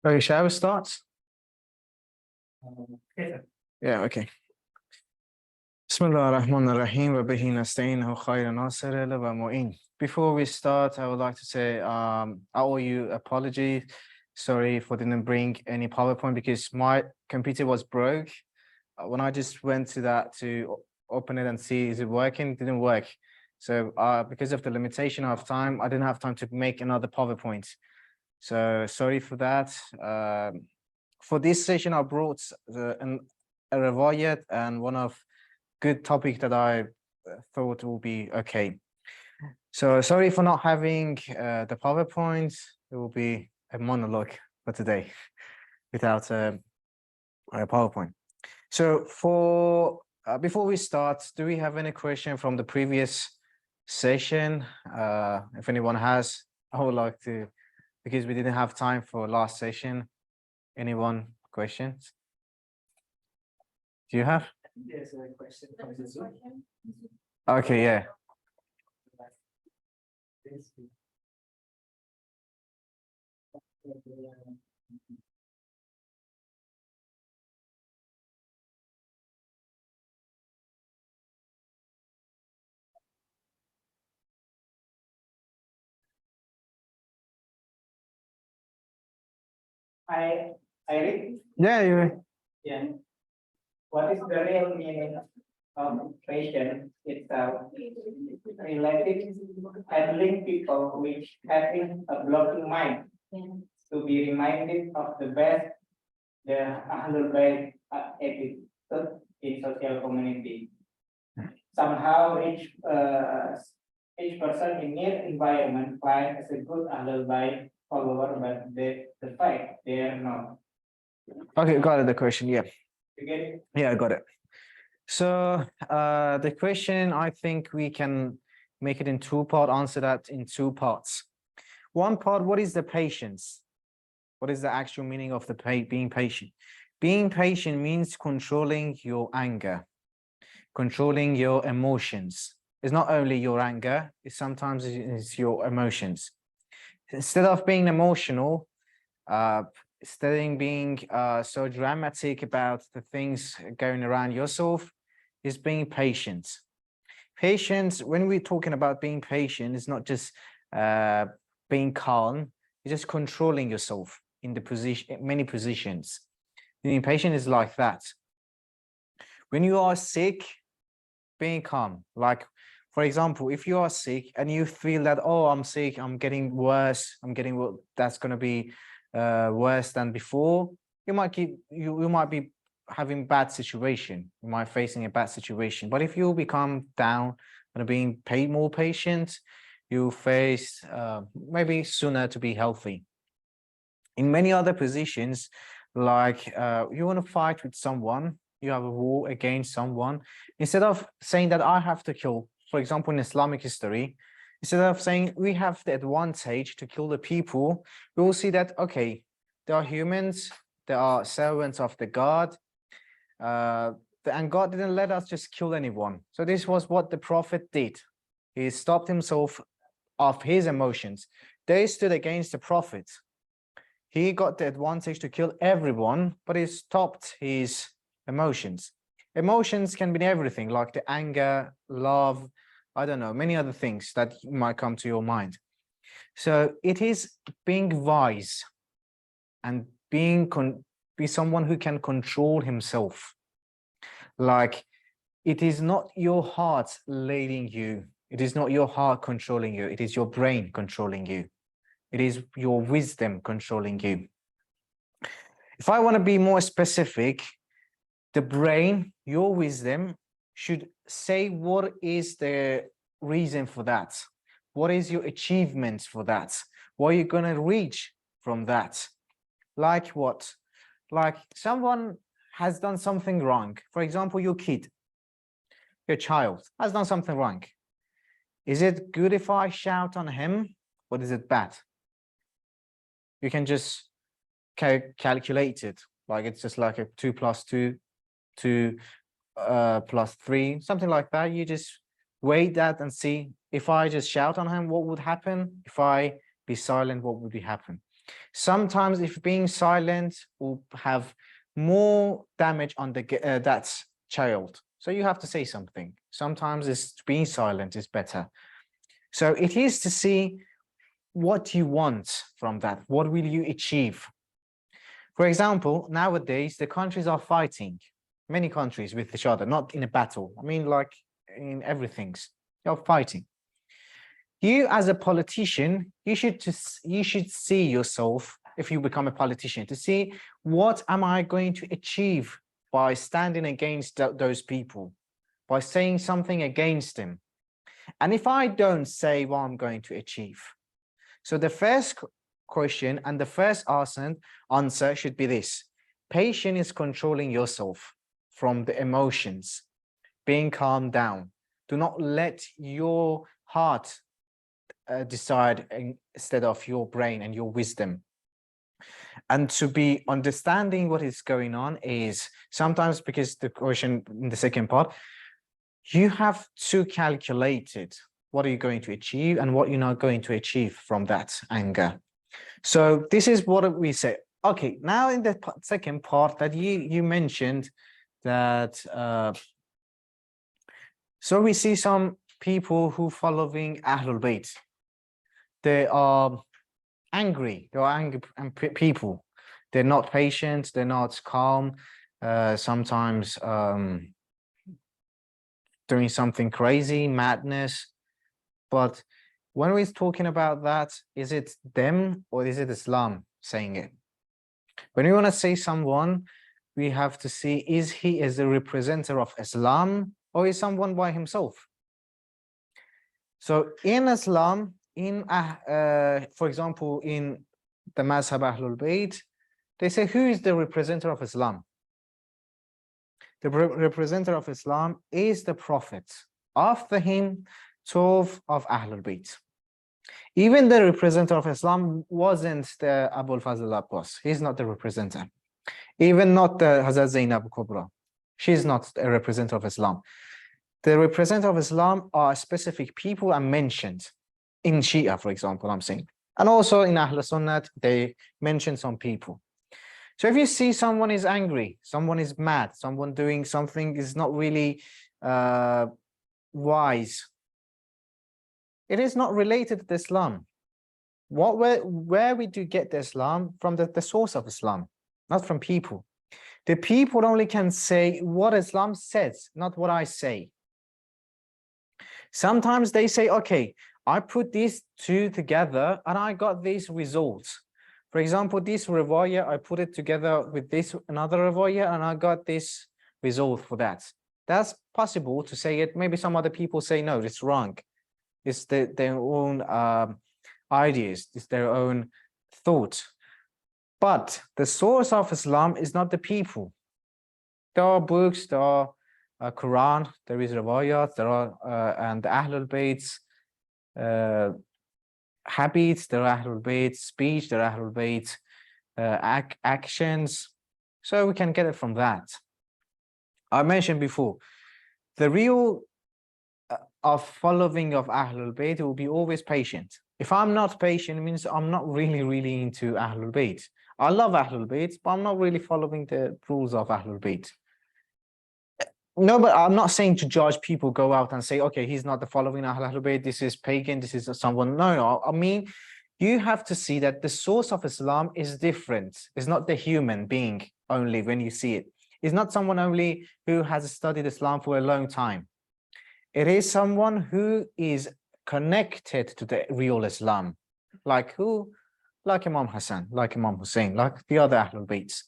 Okay, shall we start? Yeah. Yeah, okay. Bismillah ar-Rahman ar-Rahim wa bihi nasta'inahu khayra nasir wa mu'in. Before we start, I would like to say I owe you apology. Sorry for didn't bring any PowerPoint because my computer was broke. When I just went to that to open it and see is it working, it didn't work. So because of the limitation of time, I didn't have time to make another PowerPoint. So sorry for that. For this session, I brought a riwayat and one of good topic that I thought will be okay. So sorry for not having the PowerPoint. It will be a monologue for today without a PowerPoint. So for before we start, do we have any question from the previous session? If anyone has, I would like to, because we didn't have time for last session. Anyone questions? Do you have? There's a question from the Zoom. Okay, yeah. I read. Yeah, Yeah. What is the real meaning of passion itself? Related handling people which having a blocking mind to be reminded of the best the Ahlul Bait attitude in social community. Somehow each person in their environment finds as a good Ahlul Bait follower, but the fact they are not. Okay, got it, the question, yeah. You get it? Yeah, I got it. So the question, I think we can make it in two-part, answer that in two parts. One part, what is the patience? What is the actual meaning of the being patient? Being patient means controlling your anger, controlling your emotions. It's not only your anger, sometimes it's your emotions. Instead of being emotional, instead of being so dramatic about the things going around yourself, is being patient. Patience, when we're talking about being patient, it's not just being calm, it's just controlling yourself in the position, many positions. Being patient is like that. When you are sick, being calm. Like, for example, if you are sick and you feel that, oh, I'm sick, I'm getting worse, that's going to be worse than before, you might be having bad situation, you might facing a bad situation. But if you become down and being more patient, you face maybe sooner to be healthy. In many other positions, like you want to fight with someone, you have a war against someone, instead of saying that I have to kill, for example, in Islamic history, instead of saying we have the advantage to kill the people, we will see that, okay, they are humans, they are servants of the God, and God didn't let us just kill anyone. So this was what the prophet did. He stopped himself of his emotions. They stood against the prophet. He got the advantage to kill everyone, but he stopped his emotions. Emotions can be everything, like the anger, love, I don't know, many other things that might come to your mind. So it is being wise and be someone who can control himself. Like, it is not your heart leading you. It is not your heart controlling you. It is your brain controlling you. It is your wisdom controlling you. If I want to be more specific, the brain, your wisdom, should say what is the reason for that? What is your achievement for that? What are you going to reach from that? Like what? Like someone has done something wrong. For example, your kid, your child has done something wrong. Is it good if I shout on him, or is it bad? You can just calculate it. Like it's just like a 2 plus 2, 2 plus 3, something like that. You just weigh that and see, if I just shout on him, what would happen? If I be silent, what would happen? Sometimes if being silent will have more damage on the that child. So you have to say something. Sometimes it's being silent is better. So it is to see what you want from that. What will you achieve? For example, nowadays, the countries are fighting, many countries with each other, not in a battle. I mean, like in everything, you're fighting. You as a politician, you should see yourself, if you become a politician, to see what am I going to achieve by standing against those people, by saying something against them. And if I don't say what I'm going to achieve. So the first question and the first answer should be this. Patience is controlling yourself from the emotions, being calm down. Do not let your heart decide instead of your brain and your wisdom. And to be understanding what is going on is sometimes, because the question in the second part, you have to calculate it. What are you going to achieve and what you're not going to achieve from that anger? So this is what we say. Okay, now in the second part that you mentioned that, so we see some people who following Ahlul Bayt. They are angry. They are angry people. They're not patient. They're not calm. Sometimes doing something crazy, madness. But when we're talking about that, is it them or is it Islam saying it? When we want to say someone, we have to see, is he as a representative of Islam or is someone by himself? So in Islam, for example, in the Mazhab Ahlul Bayt, they say, who is the representative of Islam? The representative of Islam is the Prophet. After him, 12 of Ahlul Bayt. Even the representative of Islam wasn't the Abul Fazl Abbas. He's not the representative. Even not the Hazrat Zainab Kubra. She's not a representative of Islam. The representative of Islam are specific people are mentioned in Shia, for example, I'm saying. And also in Ahl Sunnah, they mention some people. So if you see someone is angry, someone is mad, someone doing something is not really wise, it is not related to Islam. Where we do get the Islam from the source of Islam, not from people. The people only can say what Islam says, not what I say. Sometimes they say, okay, I put these two together and I got these results. For example, this riwayah, I put it together with this another riwayah and I got this result for that. That's possible to say it. Maybe some other people say, no, it's wrong. It's their own ideas, it's their own thought. But the source of Islam is not the people. There are books, there are Quran, there is riwayat, there are and the Ahlul Bayt's habits, there are Ahlul Bayt's speech, there are Ahlul Bayt's actions. So we can get it from that. I mentioned before, the real of following of Ahlul Bayt will be always patient. If I'm not patient, it means I'm not really into Ahlul Bayt. I love Ahlul Bayt, but I'm not really following the rules of Ahlul Bayt. No, but I'm not saying to judge people, go out and say, okay, he's not the following Ahlul Bayt, this is pagan, this is someone. No, I mean, you have to see that the source of Islam is different. It's not the human being only when you see it. It's not someone only who has studied Islam for a long time. It is someone who is connected to the real Islam. Like who? Like Imam Hassan, like Imam Hussein, like the other Ahlul Bayts.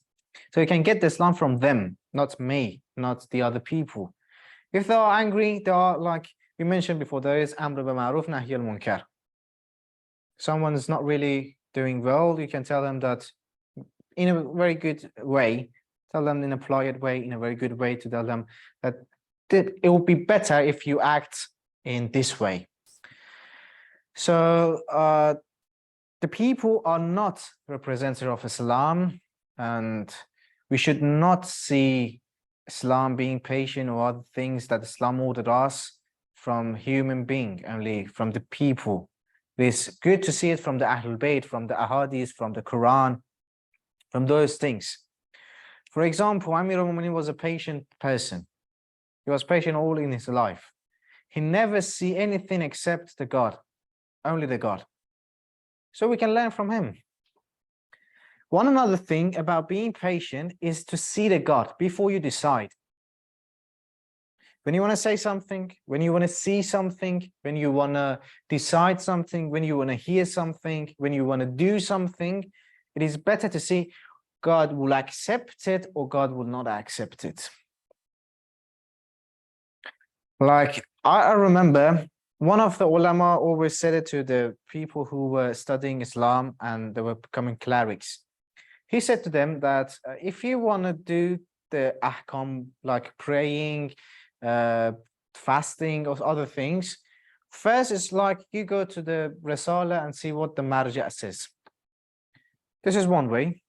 So you can get the Islam from them, not me, not the other people. If they are angry, they are like we mentioned before, there is Amr bil Ma'ruf, Nahy al Munkar. Someone is not really doing well, you can tell them that in a very good way, tell them in a polite way, in a very good way, to tell them that it will be better if you act in this way. So the people are not representative of Islam, and we should not see Islam being patient or other things that Islam ordered us from human being, only from the people. It is good to see it from the Ahlul Bayt, from the Ahadith, from the Quran, from those things. For example, Amir al-Mu'minin was a patient person. He was patient all in his life. He never see anything except the God, only the God. So we can learn from him. One another thing about being patient is to see the God before you decide. When you want to say something, when you want to see something, when you want to decide something, when you want to hear something, when you want to do something, it is better to see God will accept it or God will not accept it. Like I remember one of the ulama always said it to the people who were studying Islam and they were becoming clerics. He said to them that if you want to do the ahkam, like praying, fasting or other things, first it's like you go to the Risala and see what the marja says. This is one way.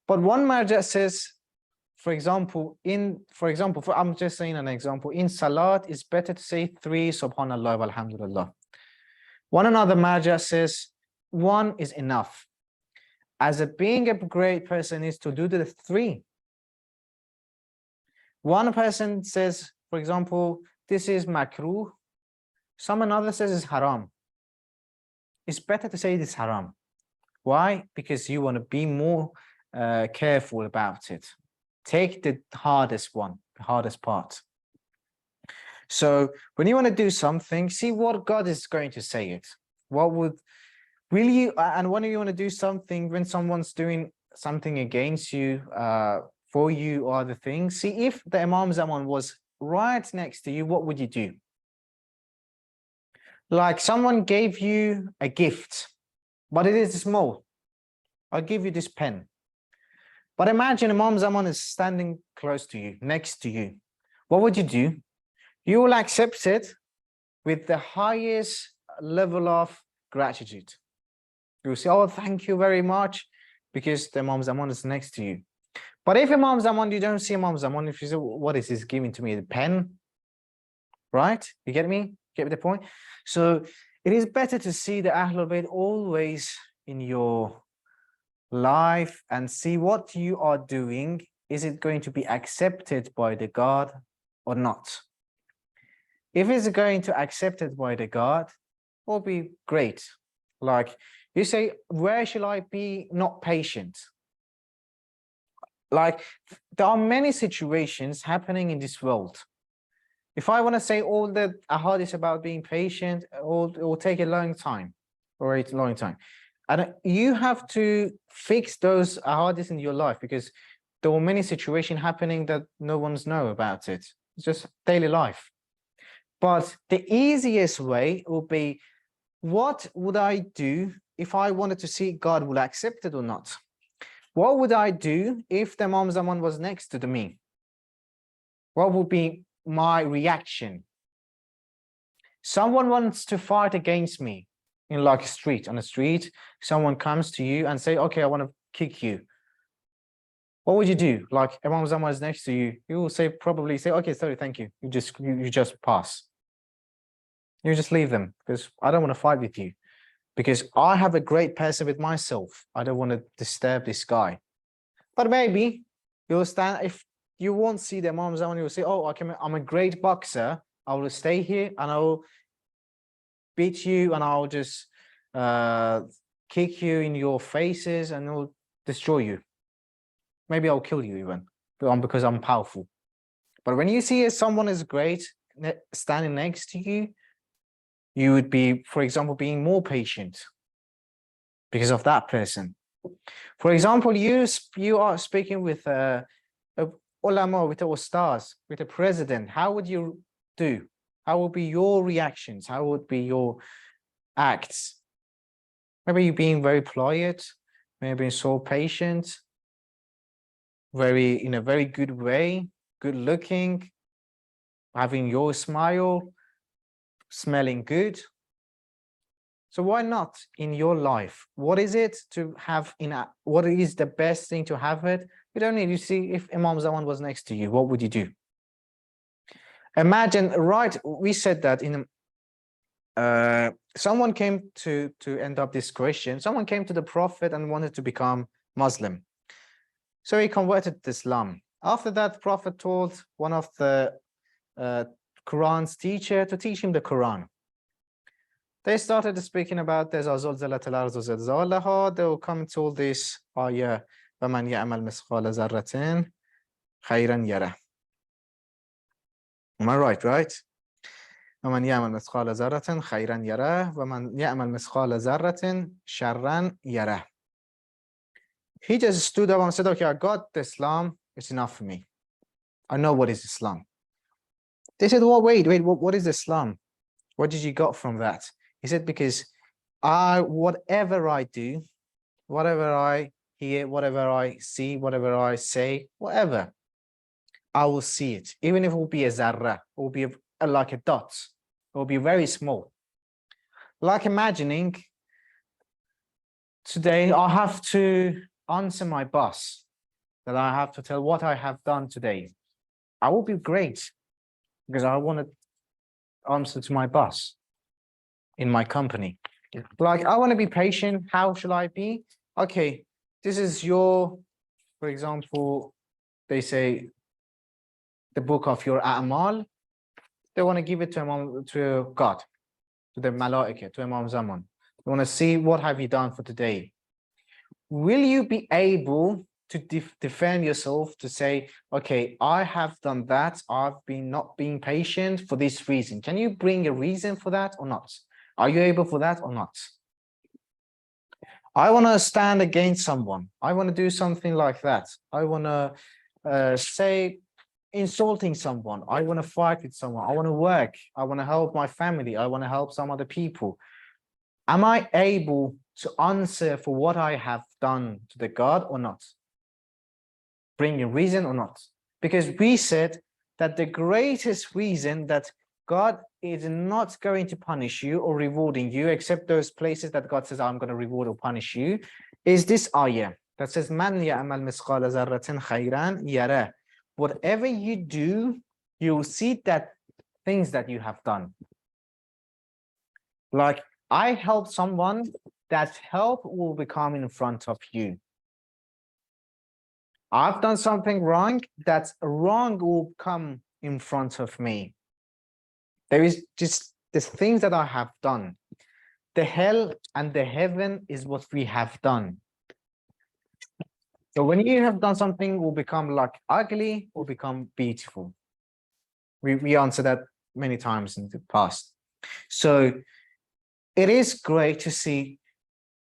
But one marja says, for example, I'm just saying an example, in Salat, it's better to say 3 Subhanallah walhamdulillah. One another marja says 1 is enough. As being a great person is to do the 3. One person says, for example, this is makruh. Another says it's haram. It's better to say this haram. Why? Because you want to be more careful about it. Take the hardest one, the hardest part. So when you want to do something, see what God is going to say it. What would really, and when you want to do something, when someone's doing something against you, for you or other things, see if the Imam Zaman was right next to you, what would you do? Like someone gave you a gift, but it is small. I'll give you this pen. But imagine Imam Zaman is standing close to you, next to you. What would you do? You will accept it with the highest level of gratitude. You will say, oh, thank you very much, because the Imam Zaman is next to you. But if Imam Zaman, you don't see Imam Zaman, if you say, what is this giving to me? The pen? Right? You get me? Get the point? So it is better to see the Ahlul Bayt always in your life and see what you are doing. Is it going to be accepted by the God or not? If it's going to accepted by the God, will be great. Like you say, where shall I be not patient? Like there are many situations happening in this world. If I want to say all the ahadith about being patient, it will take a long time, or a long time. And you have to fix those ahadith in your life, because there are many situations happening that no one's know about it. It's just daily life. But the easiest way will be, what would I do if I wanted to see God will accept it or not? What would I do if the Imam Zaman was next to me? What would be my reaction? Someone wants to fight against me in like a street, on a street, someone comes to you and say, okay, I want to kick you. What would you do? Like Imam Zaman is next to you, you will say, probably say, okay, sorry, thank you. You just pass. You just leave them, because I don't want to fight with you. Because I have a great person with myself. I don't want to disturb this guy. But maybe you'll stand, if you won't see the Imam Zaman, you'll say, oh, I'm a great boxer. I will stay here and I will beat you and I'll just kick you in your faces and I'll destroy you. Maybe I'll kill you even, because I'm powerful. But when you see someone is great standing next to you, you would be, for example, being more patient because of that person. For example, you are speaking with a ulama, with a ustaz, with a president. How would you do? How would be your reactions? How would be your acts? Maybe you being very polite, maybe so patient, in a very good way, good looking, having your smile, smelling good. So why not in your life? What is it to have what is the best thing to have it? You don't need, you see, if Imam Zaman was next to you, what would you do? Imagine, right, we said that in someone came to end up this question. Someone came to the Prophet and wanted to become Muslim. So he converted to Islam. After that, Prophet told one of the Quran's teacher to teach him the Quran. They started speaking about there's زلزلة الأرض زلزالها. They will come to all this ayah وَمَنْ يَعْمَلْ مِثْقَالَ ذَرَّةٍ خَيْرًا يَرَهُ. Am I right? وَمَنْ يَعْمَلْ مِثْقَالَ ذَرَّةٍ خَيْرًا يَرَهُ وَمَنْ يَعْمَلْ مِثْقَالَ ذَرَّةٍ شَرًّا يَرَهُ. He just stood up and said, okay, I got Islam, it's enough for me. I know what is Islam. They said, well, wait, what is Islam? What did you got from that? He said, because whatever I do, whatever I hear, whatever I see, whatever I say, whatever, I will see it. Even if it will be a zarra, it will be like a dot, it will be very small. Like imagining today, I have to answer my boss, that I have to tell what I have done today. I will be great because I want to answer to my boss in my company. Like, I want to be patient. How should I be? Okay, this is your, for example, they say the book of your a'mal. They want to give it to God, to the malaika, to Imam Zaman. They want to see what have you done for today. Will you be able to defend yourself to say, okay, I have done that. I've been not being patient for this reason. Can you bring a reason for that or not? Are you able for that or not? I want to stand against someone. I want to do something like that. I want to say insulting someone. I want to fight with someone. I want to work. I want to help my family. I want to help some other people. Am I able to answer for what I have done to the God or not? Bring a reason or not? Because we said that the greatest reason that God is not going to punish you or rewarding you, except those places that God says, I'm going to reward or punish you, is this ayah that says, Man ya'mal misqala zarratin khayran yarah. Whatever you do, you'll see that things that you have done. Like, I help someone, that help will become in front of you. I've done something wrong, that wrong will come in front of me. There is just the things that I have done. The hell and the heaven is what we have done. So when you have done something, will become like ugly or become beautiful. We answered that many times in the past. So it is great to see,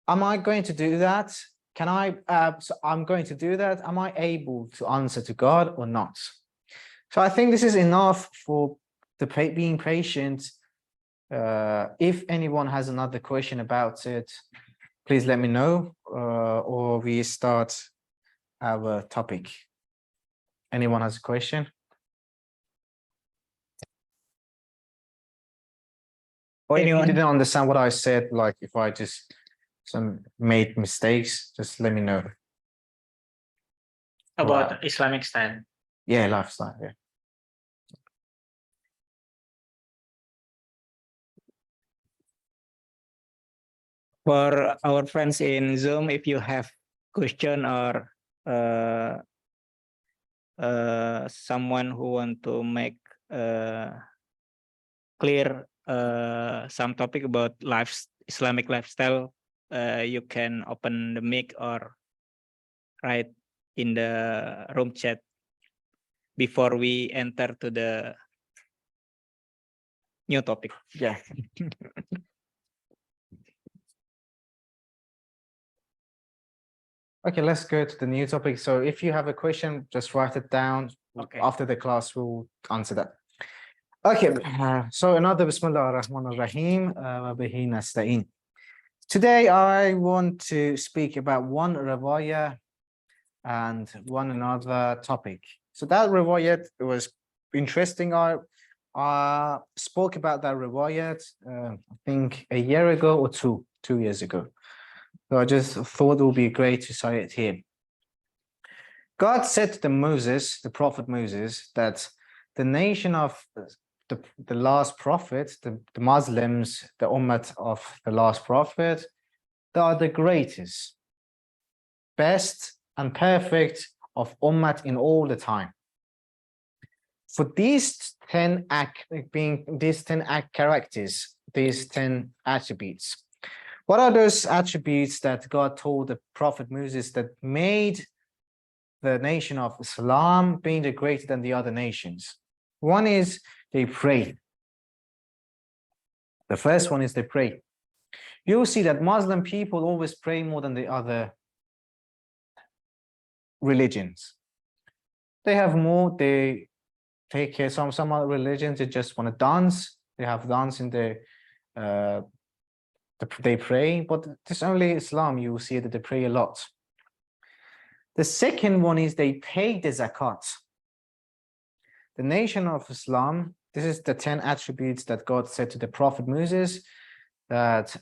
am I going to do that? Can I, so I'm going to do that. Am I able to answer to God or not? So I think this is enough for being patient. If anyone has another question about it, please let me know, or we start our topic. Anyone has a question? Or if you didn't understand what I said, like if I just made mistakes, just let me know. About Islamic style. Yeah, lifestyle, yeah. For our friends in Zoom, if you have question or someone who want to make clear some topic about Islamic lifestyle, you can open the mic or write in the room chat before we enter to the new topic. Yeah. Okay, let's go to the new topic. So if you have a question, just write it down. Okay. After the class, we'll answer that. Okay, so another Bismillah ar-Rahman ar-Rahim, wa bihi nasta'in. Today, I want to speak about one riwayah and one another topic. So that riwayat was interesting. I spoke about that riwayat, I think a year ago or two years ago. So I just thought it would be great to say it here. God said to Moses, the prophet Moses, that the nation of the last prophet, the Muslims, the ummah of the last prophet, they are the greatest, best and perfect of ummah in all the time. For these 10 characters, these 10 attributes, what are those attributes that God told the Prophet Moses that made the nation of Islam being the greater than the other nations? One is they pray. The first one is they pray. You'll see that Muslim people always pray more than the other religions. They have more, they take care, some other religions, they just want to dance. They have dance in their, they pray, but it's only Islam, you will see that they pray a lot. The second one is they pay the zakat. The nation of Islam, this is the 10 attributes that God said to the Prophet Moses, that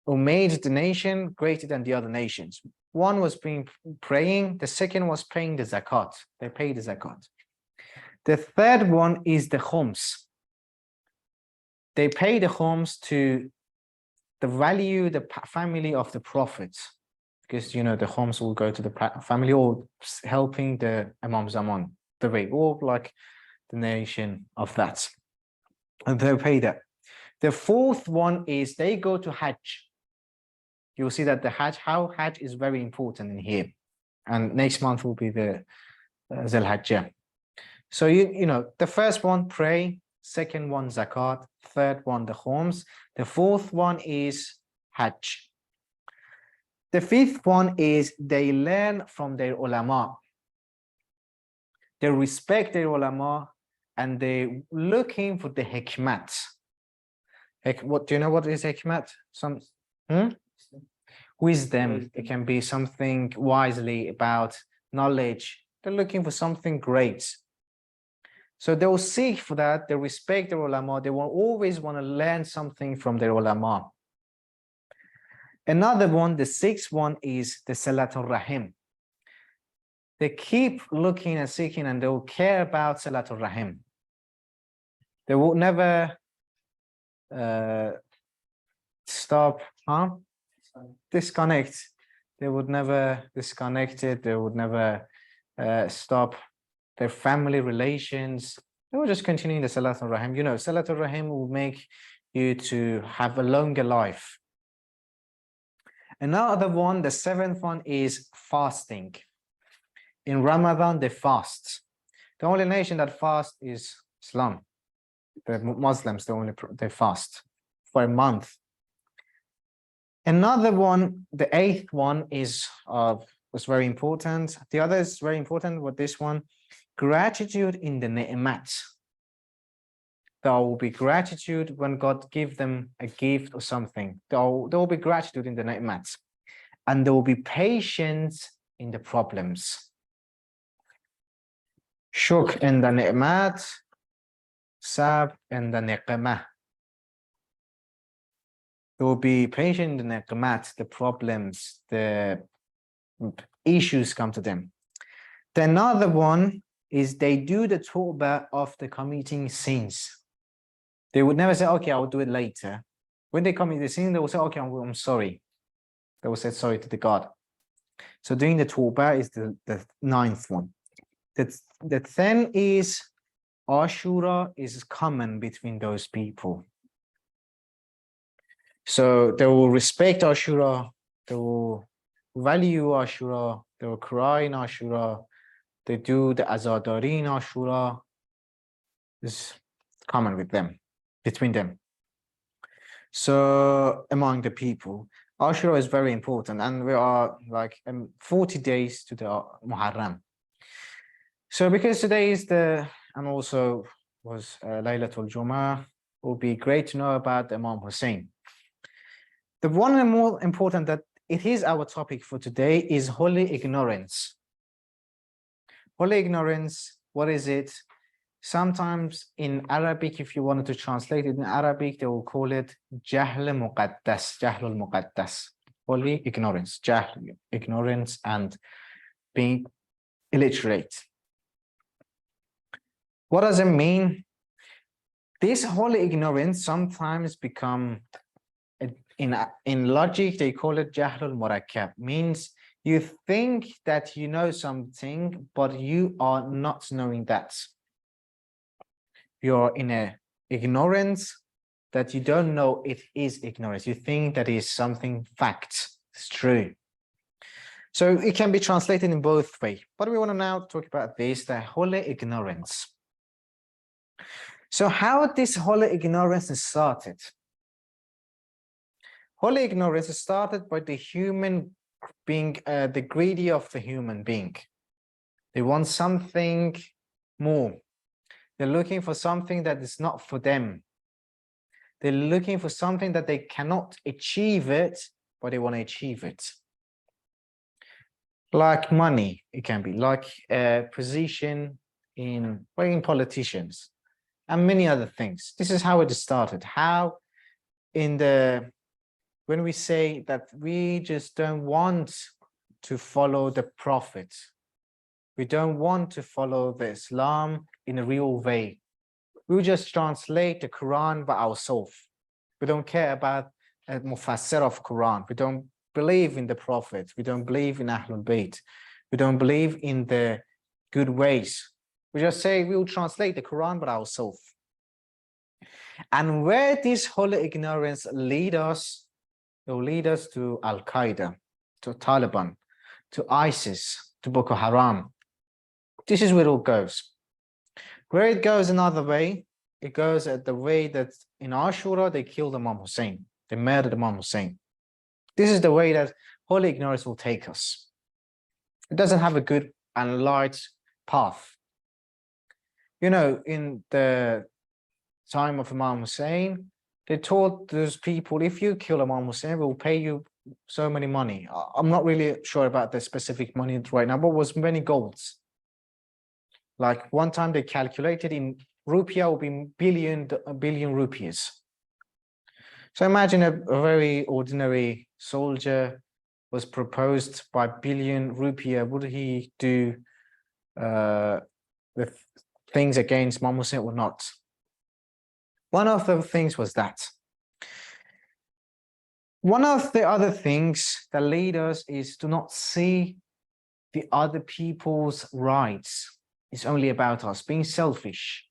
who made the nation greater than the other nations. One was praying, the second was paying the zakat. They pay the zakat. The third one is the khums. They pay the khums to the value, the family of the Prophet, because you know the khums will go to the family or helping the Imam Zaman, the way, or like the nation of that, and they pay that. The fourth one is they go to Hajj. You'll see that the Hajj, how Hajj is very important in here, and next month will be the Zul Hajj. So you know the first one pray, second one zakat, third one the khums, the fourth one is Hajj. The fifth one is they learn from their ulama. They respect their ulama and they looking for the hikmat. What do you know what is hikmat? Some wisdom. It can be something wisely about knowledge. They're looking for something great. So they will seek for that. They respect their ulama. They will always want to learn something from their ulama. Another one, the sixth one, is the Salatul Rahim. They keep looking and seeking and they will care about Salatul Rahim. They will never stop, disconnect. They would never disconnect it. They would never stop their family relations. They will just continue the Salatul Rahim. You know, Salatul Rahim will make you to have a longer life. Another one, the seventh one, is fasting. In Ramadan, they fast. The only nation that fasts is Islam. The Muslims, they fast for a month. Another one, the eighth one, was very important. The other is very important with this one, gratitude in the ni'mat. There will be gratitude when God gives them a gift or something. There will be gratitude in the ni'mat. And there will be patience in the problems. Shukr in the ni'mat, sab in the niqmah. There will be patience in the niqmat, the problems, the issues come to them. The another one is they do the tawbah of the committing sins. They would never say, okay, I'll do it later. When they commit the sin, they will say, okay, I'm sorry. They will say sorry to the God. So doing the tawbah is the ninth one. The 10 is Ashura is common between those people. So they will respect Ashura, they will value Ashura, they will cry in Ashura, they do the azadari in Ashura. It's common with them, between them. So among the people, Ashura is very important, and we are like 40 days to the Muharram. So because today is and also was Laylatul Jummah, it will be great to know about Imam Hussein. The one and more important that it is our topic for today is holy ignorance. Holy ignorance, what is it? Sometimes in Arabic, if you wanted to translate it in Arabic, they will call it Jahl Muqaddas, Jahlul Muqaddas, holy ignorance, Jahl, ignorance and being illiterate. What does it mean? This whole ignorance sometimes become, in logic, they call it jahlul murakkab, means you think that you know something, but you are not knowing that. You're in a ignorance that you don't know it is ignorance. You think that is something fact, it's true. So it can be translated in both ways. But we want to now talk about this, the holy ignorance. So how this holy ignorance started? Holy ignorance started by the human being, the greedy of the human being. They want something more. They're looking for something that is not for them. They're looking for something that they cannot achieve it, but they want to achieve it. Like money, it can be like a position in politicians and many other things. This is how it started. How when we say that we just don't want to follow the prophet, we don't want to follow the Islam in a real way. We just translate the Quran by ourselves. We don't care about a mufassir of Quran. We don't believe in the prophet. We don't believe in Ahlul Bayt. We don't believe in the good ways. We just say we'll translate the Quran by ourselves. And where this holy ignorance lead us, it will lead us to Al-Qaeda, to Taliban, to ISIS, to Boko Haram. This is where it all goes. Where it goes another way, it goes at the way that in Ashura, they killed Imam Hussein. They murdered Imam Hussein. This is the way that holy ignorance will take us. It doesn't have a good and light path. You know, in the time of Imam Hussein, they told those people, if you kill Imam Hussein, we'll pay you so many money. I'm not really sure about the specific money right now, but it was many golds. Like one time they calculated in rupiah will be a billion rupees. So imagine a very ordinary soldier was proposed by billion rupiah. Would he do the things against Imam Hussein or not? One of the things was that. One of the other things that lead us is to not see the other people's rights. It's only about us, being selfish.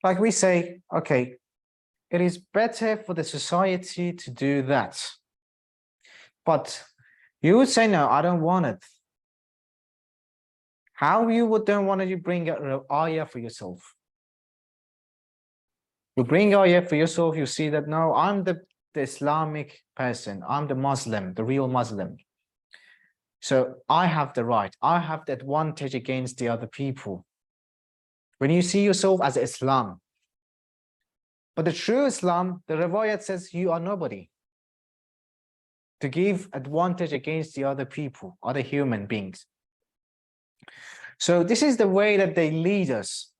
Like we say, okay, it is better for the society to do that. But you would say, no, I don't want it. How don't want to bring an ayah for yourself? You bring ayah for yourself, you see that, no, I'm the Islamic person. I'm the Muslim, the real Muslim. So I have the right. I have the advantage against the other people. When you see yourself as Islam. But the true Islam, the riwayat says you are nobody. To give advantage against the other people, other human beings. So this is the way that they lead us.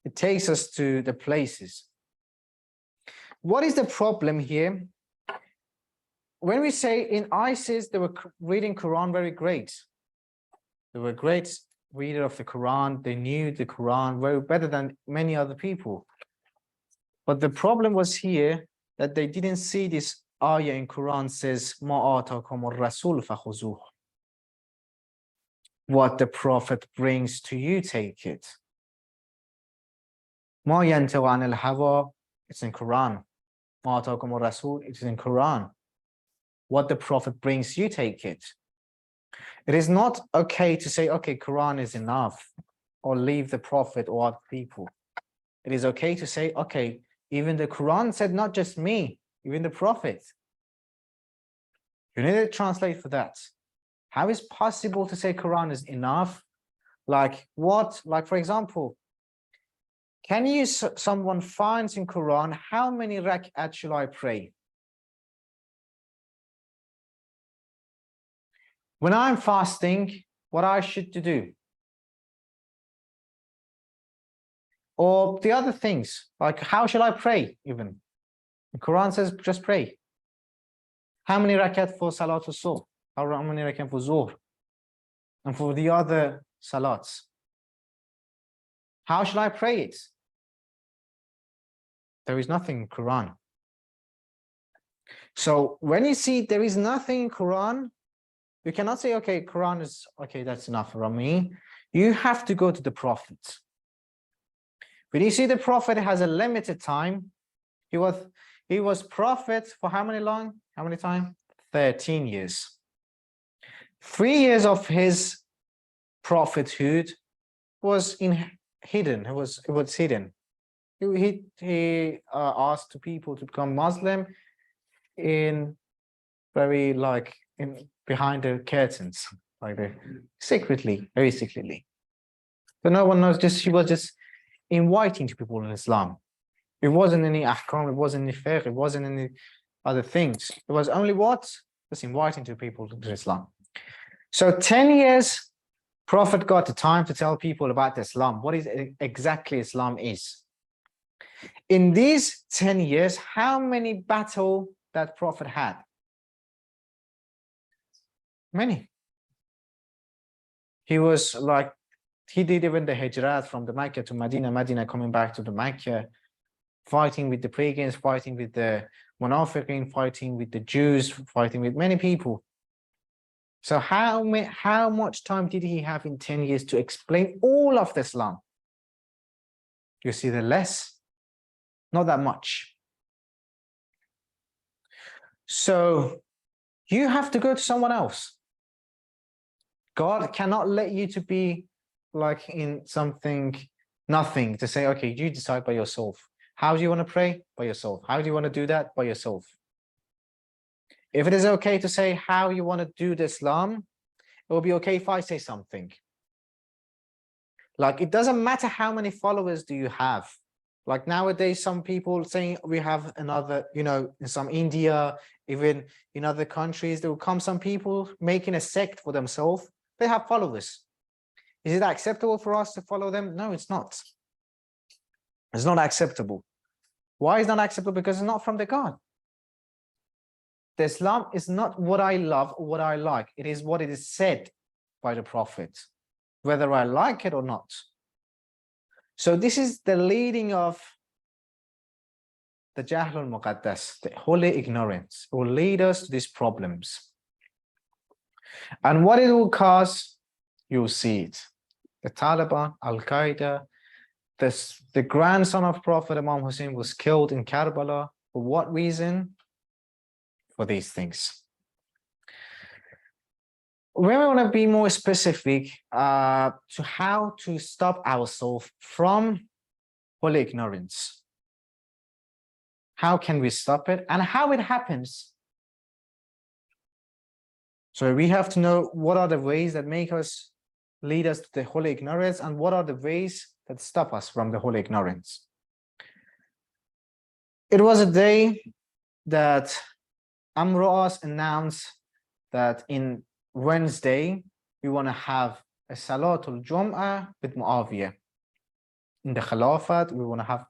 It takes us to the places. What is the problem here? When we say in ISIS, they were reading Quran very great. They were great reader of the Quran. They knew the Quran very better than many other people. But the problem was here that they didn't see this ayah in Quran says, "Ma atakumur rasul fakhuzuh." What the Prophet brings to you, take it. Ma yantiqu anil hawa, it's in Quran. Ma atakumur rasul, it is in Quran. What the Prophet brings you, take it. It is not okay to say, okay, Quran is enough, or leave the Prophet or other people. It is okay to say, okay, even the Quran said not just me, even the Prophet. You need to translate for that. How is possible to say Quran is enough? Like what? Like, for example, can you, someone finds in Quran, how many rak'at shall I pray? When I'm fasting, what I should do? Or the other things, like how shall I pray even? The Quran says just pray. How many rakat for Salatul Subh? How many rakat for Zuhr? And for the other salats? How should I pray it? There is nothing in Quran. So when you see there is nothing in Quran, you cannot say, okay, Quran is okay, that's enough for me. You have to go to the Prophet. When you see the Prophet has a limited time, he was prophet for how many long? How many time? 13 years. 3 years of his prophethood was hidden. It was hidden. He asked people to become Muslim in very behind the curtains, secretly, very secretly. But no one knows. He was just inviting to people in Islam. It wasn't any ahkam, it wasn't any fiqh, it wasn't any other things. It was only what? Just inviting to people to Islam. So 10 years, Prophet got the time to tell people about Islam, what is exactly Islam is. In these 10 years, how many battles that Prophet had? Many. He did even the hijrat from the Mecca to Medina, Medina coming back to the Mecca, fighting with the pagans, fighting with the Munafiqin, fighting with the Jews, fighting with many people. So how much time did he have in 10 years to explain all of Islam? You see the less, not that much. So you have to go to someone else. God cannot let you to be like in something, nothing, to say, okay, you decide by yourself. How do you want to pray? By yourself. How do you want to do that? By yourself. If it is okay to say how you want to do the Islam, it will be okay if I say something. Like, it doesn't matter how many followers do you have. Like nowadays, some people saying we have another, in some India, even in other countries, there will come some people making a sect for themselves. They have followers. Is it acceptable for us to follow them? No, it's not. It's not acceptable. Why is it not acceptable? Because it's not from the God. The Islam is not what I love or what I like. It is what it is said by the Prophet, whether I like it or not. So this is the leading of the Jahl al-Muqaddas, the holy ignorance. It will lead us to these problems. And what it will cause, you'll see it. The Taliban, Al-Qaeda, the grandson of Prophet Imam Hussein was killed in Karbala. For what reason? For these things. When we want to be more specific to how to stop ourselves from holy ignorance, how can we stop it and how it happens? So we have to know what are the ways that lead us to the holy ignorance and what are the ways that stop us from the holy ignorance. It was a day that Amroas announced that in Wednesday, we want to have a Salatul Jum'ah with Muawiyah. In the Khilafat, we want to have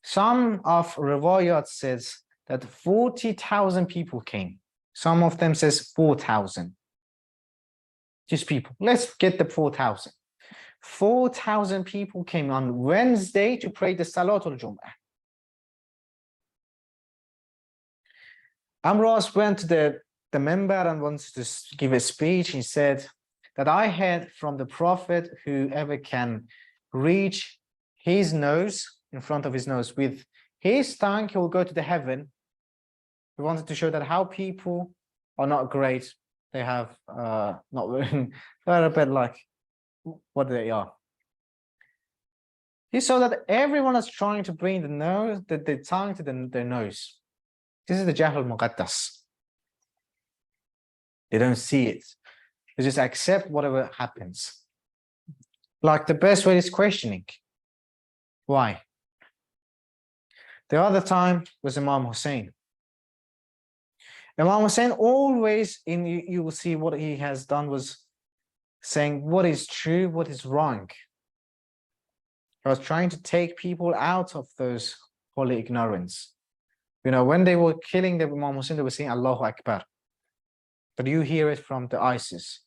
some of Riwayat says that 40,000 people came. Some of them says 4,000. Just people. Let's get the 4,000. 4,000 people came on Wednesday to pray the Salatul Jum'ah. Amroas went to the member and wanted to give a speech. He said that I heard from the Prophet, whoever can reach his nose, in front of his nose, with his tongue, he will go to the heaven. He wanted to show that how people are not great. They have they're a bit like what they are. He saw that everyone is trying to bring the tongue to their nose. This is the Jahl al-Muqaddas. They don't see it. They just accept whatever happens. Like the best way is questioning. Why? The other time was Imam Hussein. Imam Hussein always, you will see what he has done was saying what is true, what is wrong. He was trying to take people out of those holy ignorance. When they were killing the Imam Hussein, they were saying Allahu Akbar. But you hear it from the ISIS.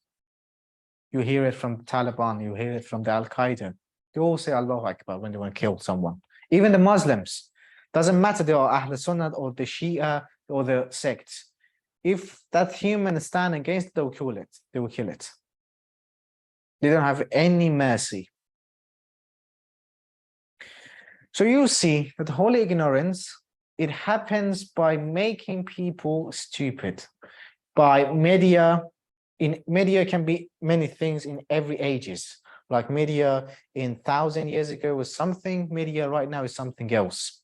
You hear it from the Taliban. You hear it from the Al-Qaeda. They all say Allahu Akbar when they want to kill someone. Even the Muslims, doesn't matter they are Ahl Sunnah or the Shia or the sects. If that human stand against it, they will kill it. They will kill it. They don't have any mercy. So you see that holy ignorance, it happens by making people stupid. By media, in media can be many things in every ages. Like media in 1,000 years ago was something, media right now is something else.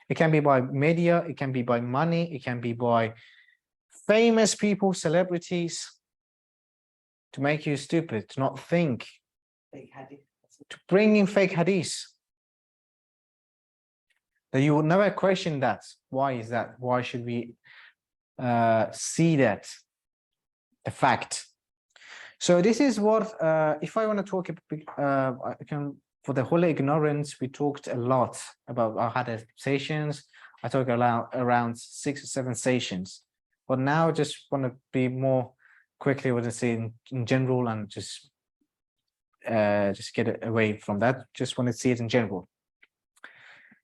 It can be by media, it can be by money, it can be by famous people, celebrities, to make you stupid, to not think, to bring in fake hadith. That you would never question that. Why is that? Why should we see that? A fact. So this is what, if I want to talk, I can, for the holy ignorance, we talked a lot about, I had sessions, I talked around 6 or 7 sessions, but now I just want to be more quickly, what I say in general, and just get away from that. Just want to see it in general.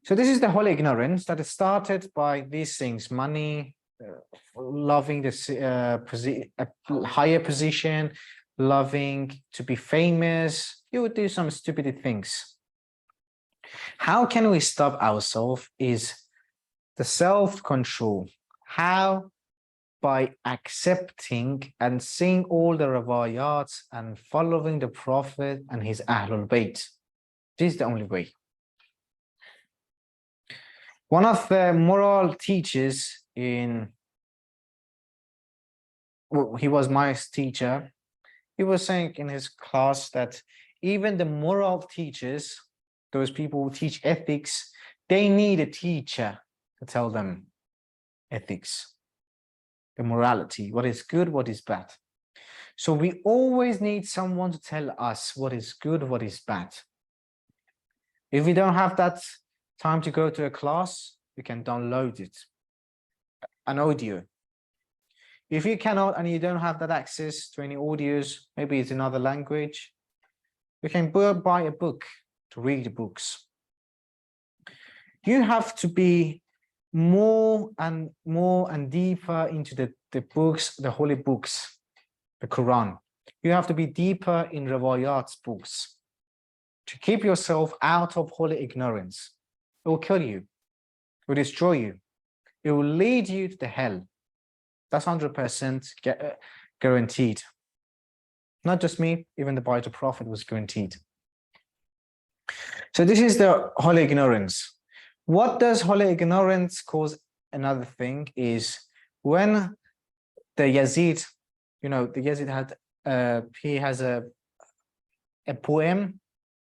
So this is the holy ignorance that is started by these things: money, loving this a higher position, loving to be famous. You would do some stupid things. How can we stop ourselves is the self-control. How? By accepting and seeing all the riwayats and following the Prophet and his Ahlul Bayt. This is the only way. One of the moral teachers in, well, he was my teacher, he was saying in his class that even the moral teachers, those people who teach ethics, they need a teacher to tell them ethics, the morality, what is good, what is bad. So we always need someone to tell us what is good, what is bad. If we don't have that time to go to a class, you can download it, an audio. If you cannot and you don't have that access to any audios, maybe it's another language, you can buy a book to read the books. You have to be more and deeper into the books, the holy books, the Quran. You have to be deeper in riwayat books to keep yourself out of holy ignorance. It will kill you. It will destroy you. It will lead you to the hell. That's 100% guaranteed. Not just me, even the Bible Prophet was guaranteed. So this is the holy ignorance. What does holy ignorance cause? Another thing is when the Yazid, you know, the Yazid had, he has a poem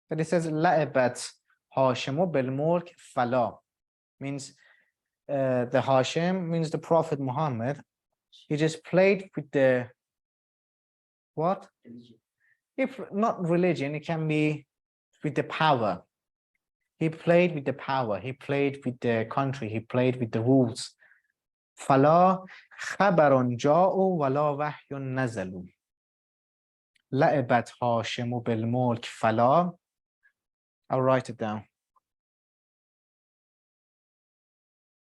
that it says, La'ibat Hashimu bil mulk fala, means the Hashim means the Prophet Muhammad. He just played with the, what? If not religion, it can be with the power. He played with the power. He played with the country. He played with the rules. فَلَا خَبَرٌ جَاءُ وَلَا وَحْيٌ نَزَلُ لَعِبَتْ هَاشِمُ بِالْمُلْكِ فَلَا. I'll write it down.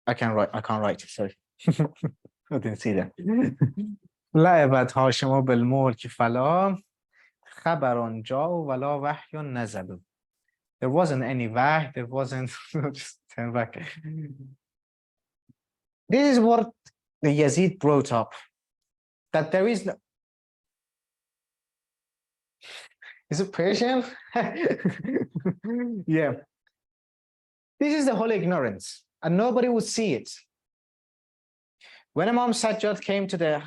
I can't write it, sorry. I didn't see that. لَعِبَتْ هَاشِمُ بِالْمُلْكِ فَلَا خَبَرٌ جَاءُ وَلَا وَحْيٌ نَزَلُ. There wasn't any vah, there wasn't, just turn back. This is what the Yazid brought up, that there is no, is it Persian? Yeah. This is the whole ignorance, and nobody would see it. When Imam Sajjad came to the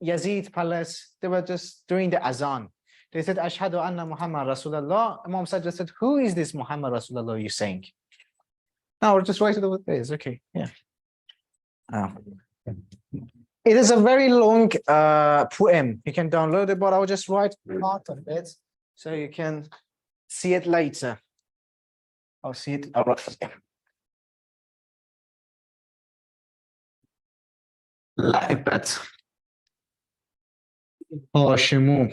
Yazid palace, they were just doing the azan. They said, Ashhadu anna Muhammad Rasulullah. Imam Sajjad said, who is this Muhammad Rasulullah you're saying? No, we'll just write it over there. It's okay. Yeah. It is a very long poem. You can download it, but I'll just write part of it so you can see it later. I'll see it. All right. لعبت هاشم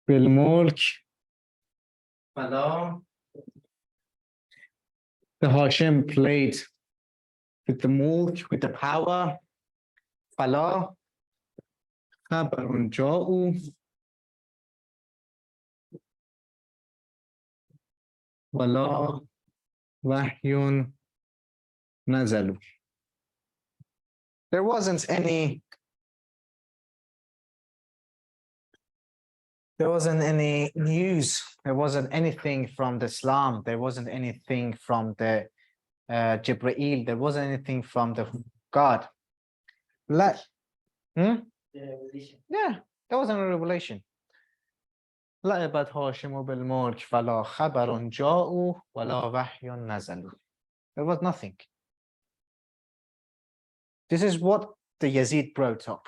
بالملك فلا. The Hashem played with the mulk, with the power. فلا خبر جاءوا ولا وحي نزلوا. There wasn't any news. There wasn't anything from the Islam. There wasn't anything from the Jibreel. There wasn't anything from the God. Yeah, that wasn't a revelation. لعبت هاشم بالملك فلا خبر جاءوا ولا وحي نزلوا. There was nothing. This is what the Yazid brought up.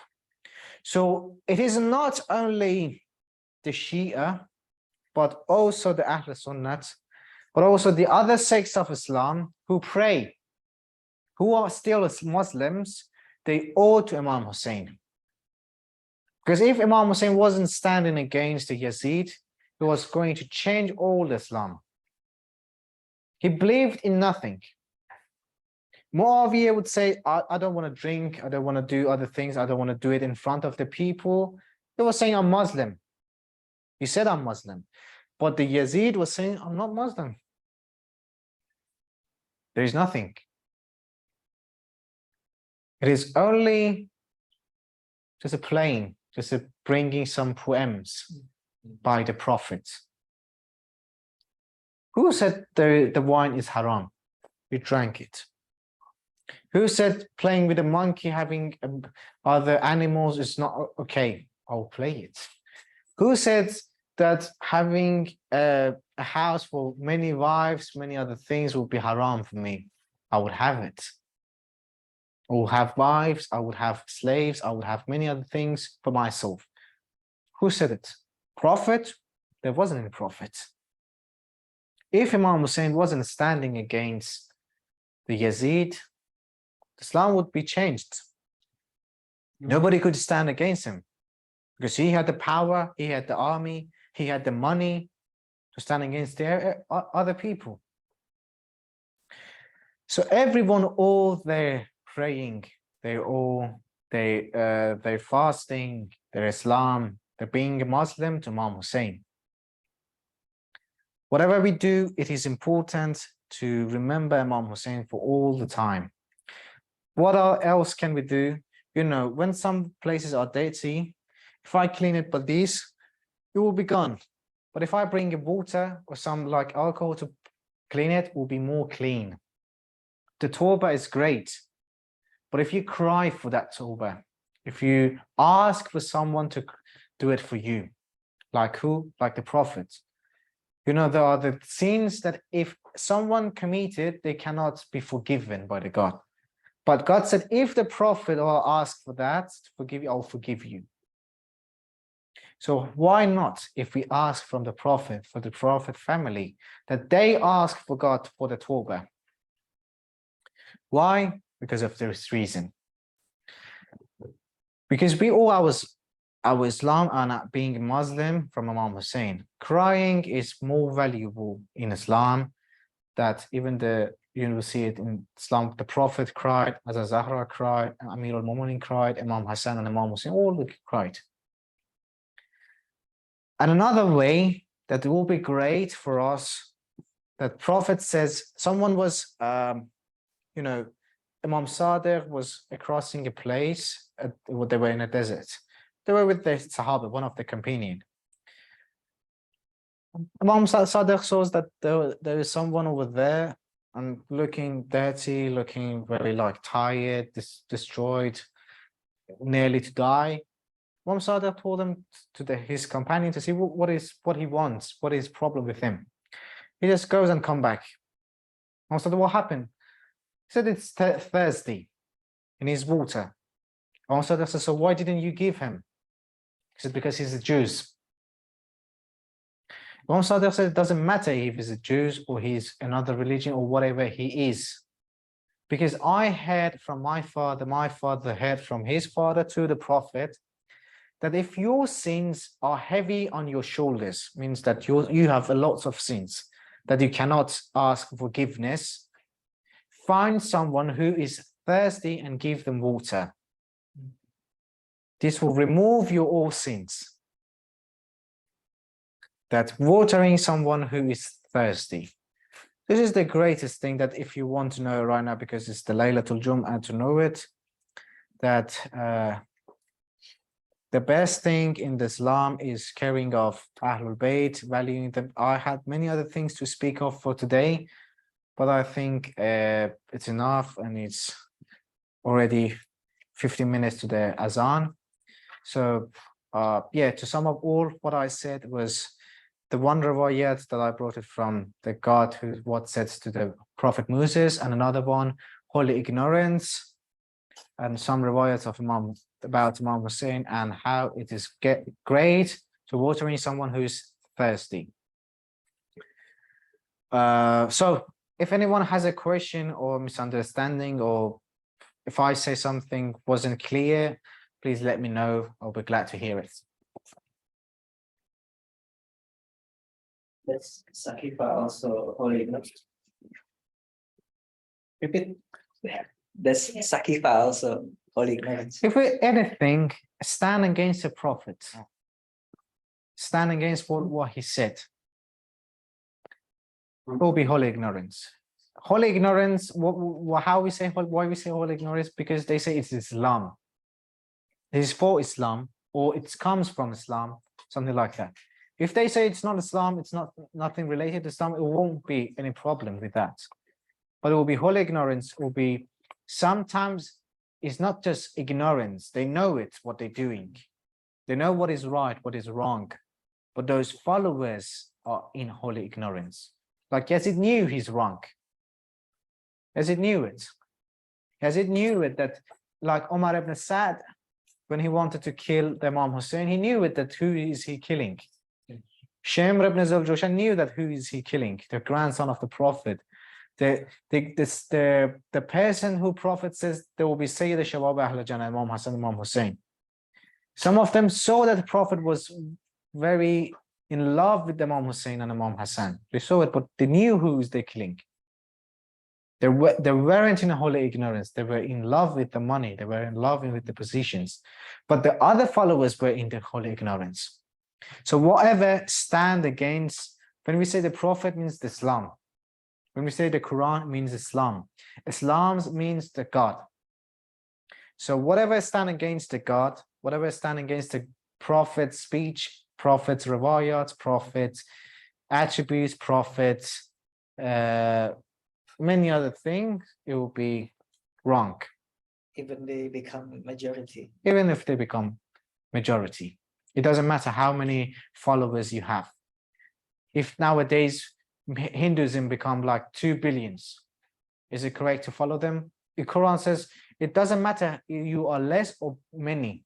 So it is not only the Shia, but also the Ahl Sunnat, but also the other sects of Islam who pray, who are still Muslims, they owe to Imam Hussein. Because if Imam Hussein wasn't standing against the Yazid, he was going to change all Islam. He believed in nothing. Muawiyah would say, I don't want to drink, I don't want to do other things, I don't want to do it in front of the people. He was saying, I'm Muslim. He said, I'm Muslim. But the Yazid was saying, I'm not Muslim. There is nothing. It is only just a plane, just a bringing some poems by the Prophet. Who said the wine is haram? We drank it. Who said playing with a monkey, having other animals is not okay? I'll play it. Who said that having a house for many wives, many other things would be haram for me? I would have it. I would have wives, I would have slaves, I would have many other things for myself. Who said it? Prophet? There wasn't any prophet. If Imam Hussein wasn't standing against the Yazid, Islam would be changed. Nobody could stand against him because he had the power, he had the army, he had the money to stand against the other people. So everyone, all their praying, they're fasting, their Islam, they're being a Muslim to Imam Hussein. Whatever we do, it is important to remember Imam Hussein for all the time. What else can we do? You know, when some places are dirty, if I clean it by this, it will be gone. But if I bring a water or some like alcohol to clean it, will be more clean. The tawbah is great, but if you cry for that tawbah, if you ask for someone to do it for you, like who? Like the Prophet. You know, there are the sins that if someone committed, they cannot be forgiven by the God. But God said, if the Prophet will ask for that, to forgive you, I'll forgive you. So why not, if we ask from the Prophet, for the Prophet family, that they ask for God for the tawbah? Why? Because of this reason. Because we all our Islam are not being Muslim from Imam Hussein. Crying is more valuable in Islam, that even you will see it in Islam, the Prophet cried, Azza Zahra cried, Amir al-Mu'minin cried, Imam Hassan and Imam Hussein all cried. And another way that will be great for us, that Prophet says, someone was, you know, Imam Sadiq was crossing a place, they were in a desert. They were with the Sahaba, one of the companion. Imam Sadiq saws that there is someone over there and looking dirty, looking very like tired, destroyed, nearly to die. Imam Sadiq told him to his companion to see what he wants, what is problem with him. He just goes and come back. Imam Sadiq, what happened? He said it's thirsty and needs water. Imam Sadiq said, so why didn't you give him? He said, because he's a Jew. Imam Sadiq said, it doesn't matter if he's a Jew or he's another religion or whatever he is. Because I heard from my father heard from his father to the Prophet, that if your sins are heavy on your shoulders, means that you have a lot of sins that you cannot ask forgiveness, find someone who is thirsty and give them water. This will remove your all sins. That watering someone who is thirsty. This is the greatest thing that if you want to know right now, because it's the Laylatul Jum'ah to know it, that the best thing in Islam is caring of Ahlul Bayt, valuing them. I had many other things to speak of for today, but I think it's enough, and it's already 15 minutes to the Azan. So yeah, to sum up all what I said was the one riwayat that I brought it from the God who what says to the Prophet Moses, and another one, holy ignorance, and some riwayats of Imam about Imam Hussein and how it is great to watering someone who is thirsty. So if anyone has a question or misunderstanding, or if I say something wasn't clear, please let me know. I'll be glad to hear it. That's Sakifa also holy ignorance. Repeat. That's Sakifa also holy ignorance. If we anything, stand against the Prophet. Stand against what he said. It will be holy ignorance. Holy ignorance, how we say, why we say holy ignorance? Because they say it's Islam. It is for Islam, or it comes from Islam, something like that. If they say it's not Islam, it's nothing related to Islam, it won't be any problem with that. But it will be holy ignorance. It will be sometimes it's not just ignorance. They know it, what they're doing. They know what is right, what is wrong. But those followers are in holy ignorance. Like Yazid knew he's wrong. Yazid knew it. Yazid knew it that, like Omar ibn Sa'd, when he wanted to kill the Imam Hussein, he knew it that who is he killing? Shamr ibn Zuljoshan knew that who is he killing? The grandson of the Prophet. The person who Prophet says there will be Sayyid al-Shabab Ahl Jannah, Imam Hassan, Imam Hussein. Some of them saw that the Prophet was very in love with the Imam Hussein and Imam Hassan. They saw it, but they knew who is they killing. They weren't in a holy ignorance. They were in love with the money. They were in love with the positions. But the other followers were in the holy ignorance. So whatever stand against, when we say the Prophet means Islam. When we say the Quran means Islam. Islam means the God. So whatever stand against the God, whatever stand against the Prophet's speech, Prophet's riwayat, Prophet's attributes, Prophet's many other things, it will be wrong. Even they become majority. Even if they become majority. It doesn't matter how many followers you have. If nowadays Hinduism become like 2 billion, is it correct to follow them? The Quran says it doesn't matter you are less or many.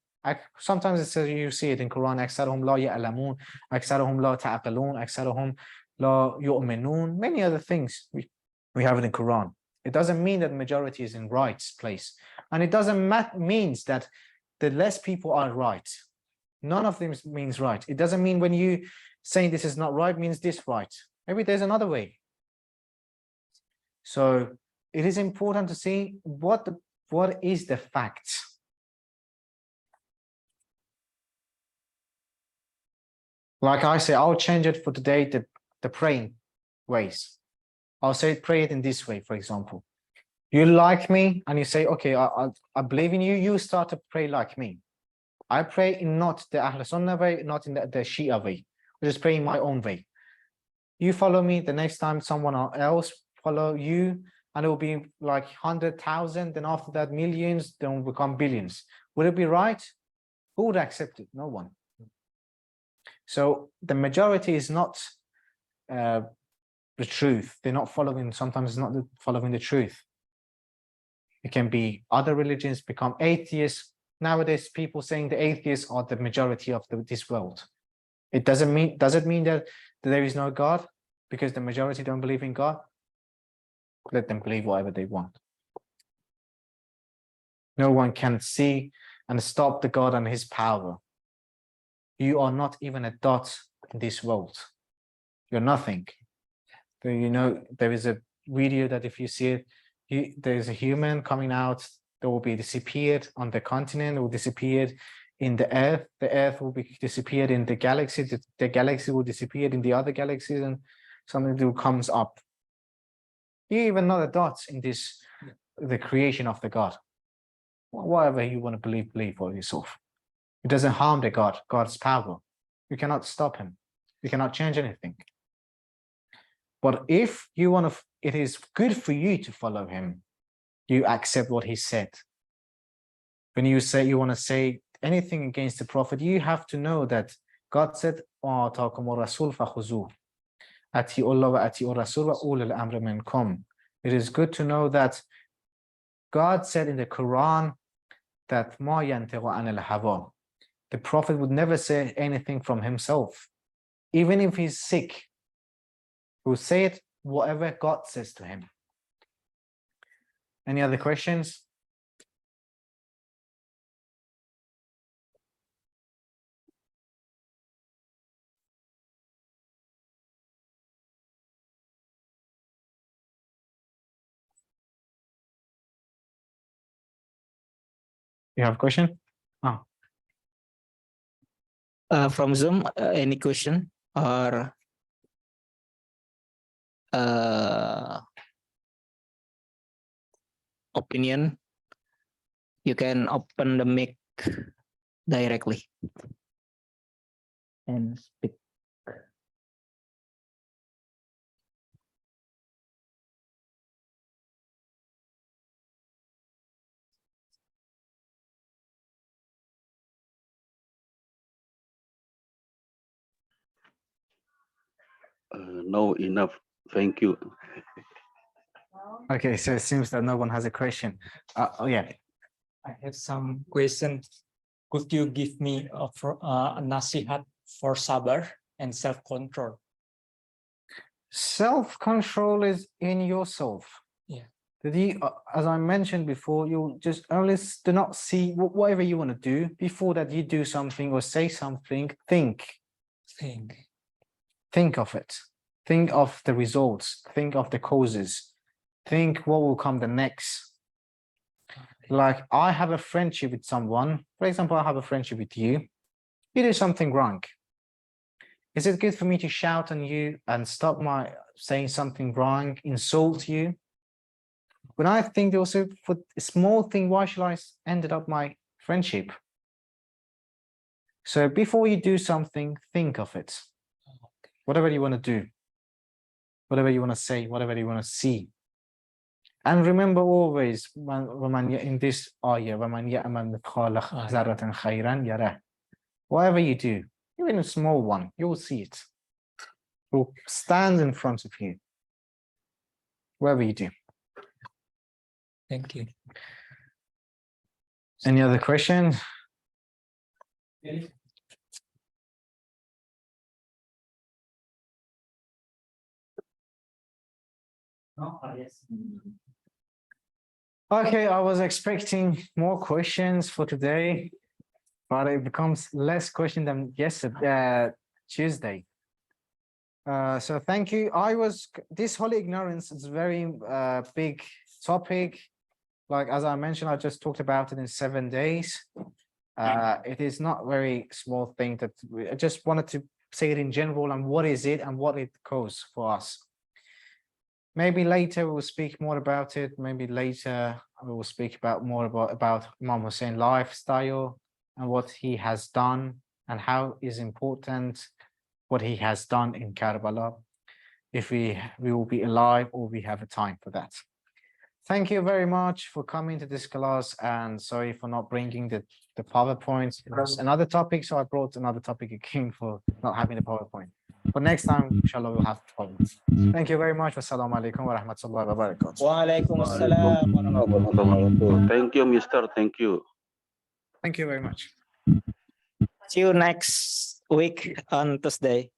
Sometimes it says, you see it in Quran, أَكْثَرُهُمْ لَا يَعْلَمُونَ أَكْثَرُهُمْ لَا تَعْقِلُونَ أَكْثَرُهُمْ لَا يُؤْمِنُونَ. Many other things we have it in Quran. It doesn't mean that the majority is in right place. And it doesn't means that the less people are right. None of them means right. It doesn't mean when you saying this is not right means this right. Maybe there's another way. So it is important to see what is the fact. Like I say, I'll change it for today, the praying ways. I'll say pray it in this way, for example. You like me and you say, okay, I believe in you, you start to pray like me. I pray in not the Ahl Sunnah way, not in the Shia way. I just pray in my own way. You follow me, the next time someone else follow you, and it will be like 100,000, then after that millions, then will become billions. Would it be right? Who would accept it? No one. So the majority is not the truth. They're not following, sometimes it's not following the truth. It can be other religions become atheists. Nowadays, people saying the atheists are the majority of this world. It does it mean that there is no God because the majority don't believe in God? Let them believe whatever they want. No one can see and stop the God and his power. You are not even a dot in this world. You're nothing. So, you know, there is a video that if you see it, there's a human coming out, there will be disappeared on the continent, will disappear in the earth will be disappeared in the galaxy, the galaxy will disappear in the other galaxies, and something new comes up. You even know the dots in this, the creation of the God. Whatever you want to believe for yourself. It doesn't harm the God, God's power. You cannot stop him. You cannot change anything. But if you want to, it is good for you to follow him. You accept what he said. When you say you want to say anything against the Prophet, you have to know that God said, it is good to know that God said in the Quran that the Prophet would never say anything from himself. Even if he's sick, he will say it whatever God says to him. Any other questions? You have a question? Oh. From Zoom, any question or opinion? You can open the mic directly and speak. No, enough. Thank you. Okay, so it seems that no one has a question. Oh yeah. I have some questions. Could you give me a nasihat for sabar and self-control? Self-control is in yourself. Yeah. That you, as I mentioned before, you just only do not see whatever you want to do. Before that, you do something or say something, think of it. Think of the results. Think of the causes. Think what will come the next. Like I have a friendship with someone. For example, I have a friendship with you. You do something wrong. Is it good for me to shout on you and stop my saying something wrong, insult you? When I think also for a small thing, why should I end up my friendship? So before you do something, think of it. Whatever you want to do, whatever you want to say, whatever you want to see. And remember always, in this ayah, whatever you do, even a small one, you will see it. It will stand in front of you. Whatever you do. Thank you. Any other questions? Yes. Okay, I was expecting more questions for today, but it becomes less question than yesterday, Tuesday. So thank you. This holy ignorance is a very big topic. Like, as I mentioned, I just talked about it in 7 days. It is not very small thing that I just wanted to say it in general and what is it and what it causes for us. Maybe later we will speak more about it. Maybe later we will speak more about Imam Hussein lifestyle and what he has done and how is important what he has done in Karbala, if we will be alive or we have a time for that. Thank you very much for coming to this class, and sorry for not bringing the PowerPoint. It was another topic, so I brought another topic again for not having the PowerPoint. But next time, inshallah, we'll have problems. Thank you very much. Wassalamu alaikum wa rahmatullahi wa barakatuh. Waalaikumsalam. Thank you, Mister. Thank you. Thank you very much. See you next week on Tuesday.